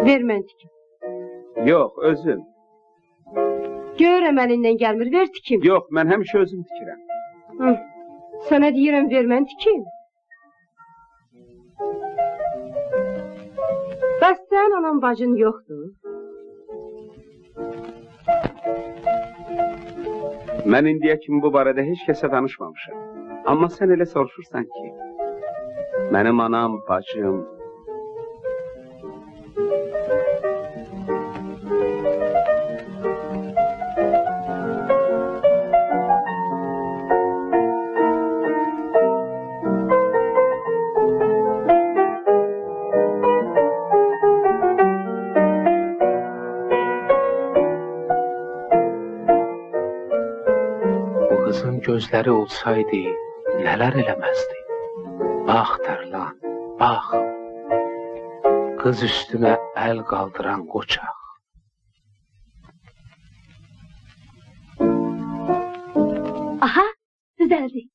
Ver mən tikim. Yox, özüm. Görürəm əlindən gəlmir, ver tikim. Yox, mən həmişə özüm tikirəm. Hı. Sənə deyirəm, ver mən tikim. Bəs sən anan bacın yoxdur? Mən indiyə kimi bu barədə heç kəsə danışmamışam. Amma sən elə soruşursan ki, mənim anam, bacım... Gözləri olsaydı, nələr eləməzdi. Bax, Tərlan, bax. Qız üstünə əl qaldıran qoçaq. Aha, düzəldi.